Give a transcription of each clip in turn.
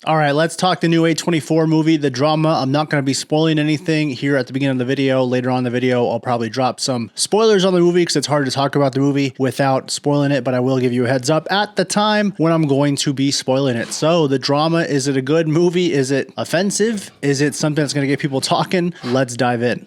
All right, let's talk the new A24 movie, the drama. I'm not going to be spoiling anything here at the beginning of the video. Later on in the video, I'll probably drop some spoilers on the movie because it's hard to talk about the movie without spoiling it, but I will give you a heads up at the time when I'm going to be spoiling it. So the drama, is it a good movie? Is it offensive? Is it something that's going to get people talking? Let's dive in.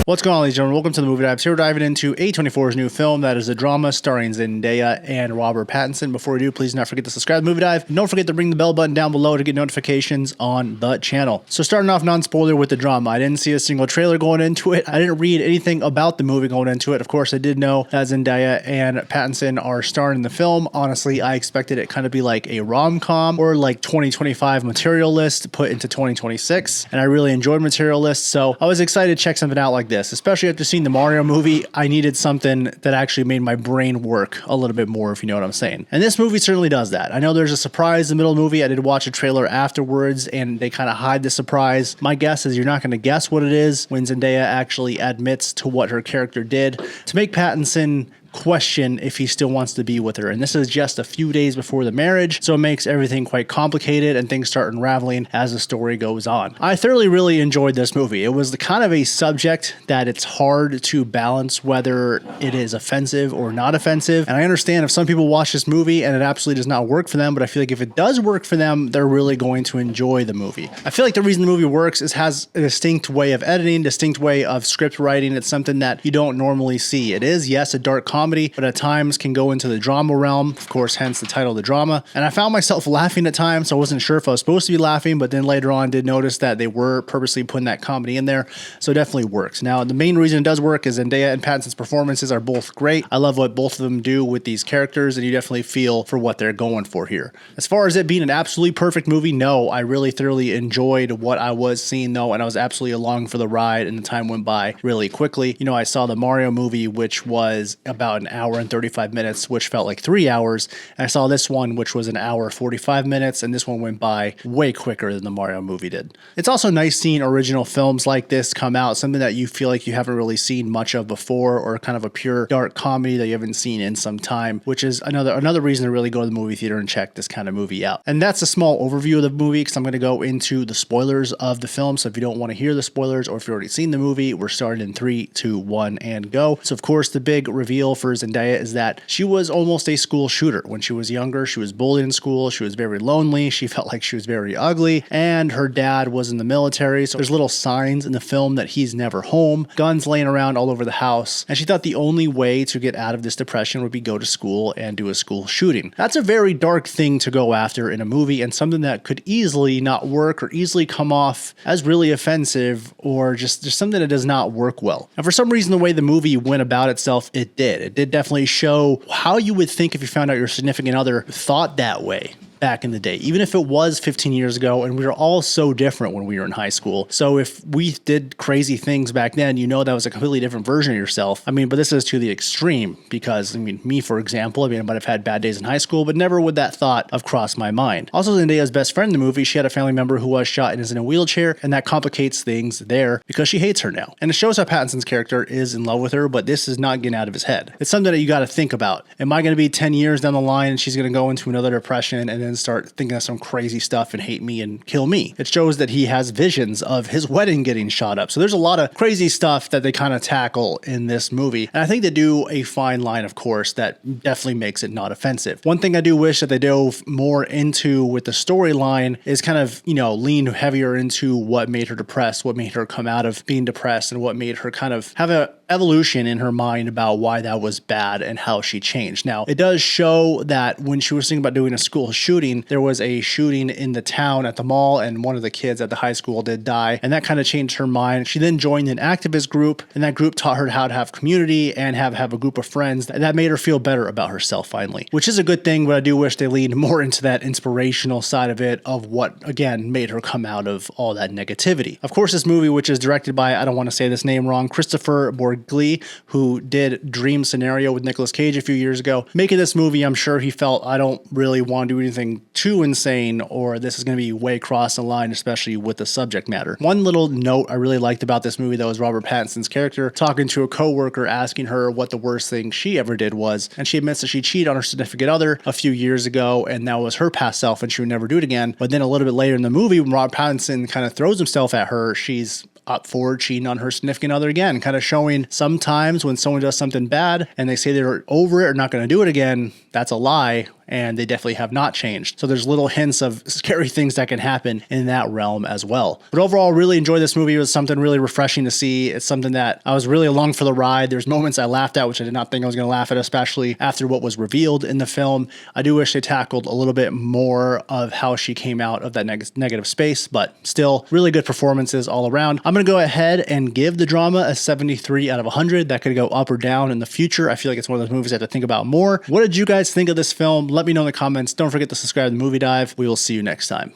What's going on, ladies and gentlemen? Welcome to the Movie Dives. Here we're diving into A24's new film that is a drama starring Zendaya and Robert Pattinson. Before we do, please do not forget to subscribe to the Movie Dive. And don't forget to ring the bell button down below to get notifications on the channel. So starting off non-spoiler with the drama. I didn't see a single trailer going into it. I didn't read anything about the movie going into it. Of course, I did know that Zendaya and Pattinson are starring in the film. Honestly, I expected it kind of be like a rom-com or like 2025 material list put into 2026. And I really enjoyed material lists. So I was excited to check something out like this, especially after seeing the Mario movie. I needed something that actually made my brain work a little bit more, if you know what I'm saying. And this movie certainly does that. I know there's a surprise in the middle of the movie. I did watch a trailer afterwards and they kind of hide the surprise. My guess is you're not going to guess what it is when Zendaya actually admits to what her character did to make Pattinson question if he still wants to be with her. And this is just a few days before the marriage, so it makes everything quite complicated and things start unraveling as the story goes on. I thoroughly really enjoyed this movie. It was the kind of a subject that it's hard to balance whether it is offensive or not offensive. And I understand if some people watch this movie and it absolutely does not work for them, but I feel like if it does work for them, they're really going to enjoy the movie. I feel like the reason the movie works is it has a distinct way of editing, distinct way of script writing. It's something that you don't normally see. It is, yes, a dark comedy, but at times can go into the drama realm, of course, hence the title, The Drama. And I found myself laughing at times, so I wasn't sure if I was supposed to be laughing, but then later on did notice that they were purposely putting that comedy in there, so it definitely works. Now, the main reason it does work is Zendaya and Pattinson's performances are both great. I love what both of them do with these characters, and you definitely feel for what they're going for here. As far as it being an absolutely perfect movie, no, I really thoroughly enjoyed what I was seeing, though, and I was absolutely along for the ride, and the time went by really quickly. You know, I saw the Mario movie, which was about an hour and 35 minutes, which felt like 3 hours. And I saw this one, which was an hour 45 minutes, and this one went by way quicker than the Mario movie did. It's also nice seeing original films like this come out, something that you feel like you haven't really seen much of before, or kind of a pure dark comedy that you haven't seen in some time, which is another reason to really go to the movie theater and check this kind of movie out. And that's a small overview of the movie, because I'm going to go into the spoilers of the film. So if you don't want to hear the spoilers, or if you've already seen the movie, we're starting in 3, 2, 1, and go. So of course, the big reveal for Zendaya is that she was almost a school shooter. When she was younger, she was bullied in school. She was very lonely. She felt like she was very ugly, and her dad was in the military. So there's little signs in the film that he's never home, guns laying around all over the house. And she thought the only way to get out of this depression would be go to school and do a school shooting. That's a very dark thing to go after in a movie, and something that could easily not work or easily come off as really offensive, or just something that does not work well. And for some reason, the way the movie went about itself, it did. It did definitely show how you would think if you found out your significant other thought that way back in the day, even if it was 15 years ago, and we were all so different when we were in high school. So if we did crazy things back then, you know that was a completely different version of yourself. I mean, but this is to the extreme, because I mean, me, for example, I might have had bad days in high school, but never would that thought have crossed my mind. Also, Zendaya's best friend in the movie, she had a family member who was shot and is in a wheelchair, and that complicates things there because she hates her now. And it shows how Pattinson's character is in love with her, but this is not getting out of his head. It's something that you got to think about. Am I going to be 10 years down the line and she's going to go into another depression and then start thinking of some crazy stuff and hate me and kill me? It shows that he has visions of his wedding getting shot up. So there's a lot of crazy stuff that they kind of tackle in this movie. And I think they do a fine line, of course, that definitely makes it not offensive. One thing I do wish that they dove more into with the storyline is kind of, you know, lean heavier into what made her depressed, what made her come out of being depressed, and what made her kind of have a evolution in her mind about why that was bad and how she changed. Now, it does show that when she was thinking about doing a school shooting, there was a shooting in the town at the mall, and one of the kids at the high school did die, and that kind of changed her mind. She then joined an activist group, and that group taught her how to have community and have a group of friends. That made her feel better about herself finally, which is a good thing, but I do wish they leaned more into that inspirational side of it, of what, again, made her come out of all that negativity. Of course, this movie, which is directed by, I don't want to say this name wrong, Kristoffer Borgli, Borgli, who did Dream Scenario with Nicolas Cage a few years ago. Making this movie, I'm sure he felt, I don't really want to do anything too insane, or this is going to be way cross the line, especially with the subject matter. One little note I really liked about this movie, though, is Robert Pattinson's character talking to a coworker, asking her what the worst thing she ever did was, and she admits that she cheated on her significant other a few years ago, and that was her past self, and she would never do it again. But then a little bit later in the movie, when Robert Pattinson kind of throws himself at her, she's up for cheating on her significant other again, kind of showing sometimes when someone does something bad and they say they're over it or not going to do it again, that's a lie, and they definitely have not changed. So there's little hints of scary things that can happen in that realm as well. But overall, really enjoyed this movie. It was something really refreshing to see. It's something that I was really along for the ride. There's moments I laughed at, which I did not think I was going to laugh at, especially after what was revealed in the film. I do wish they tackled a little bit more of how she came out of that negative space, but still really good performances all around. I'm going to go ahead and give the drama a 73 out of 100. That could go up or down in the future. I feel like it's one of those movies I have to think about more. What did you guys think of this film? Let me know in the comments. Don't forget to subscribe to The Movie Dive. We will see you next time.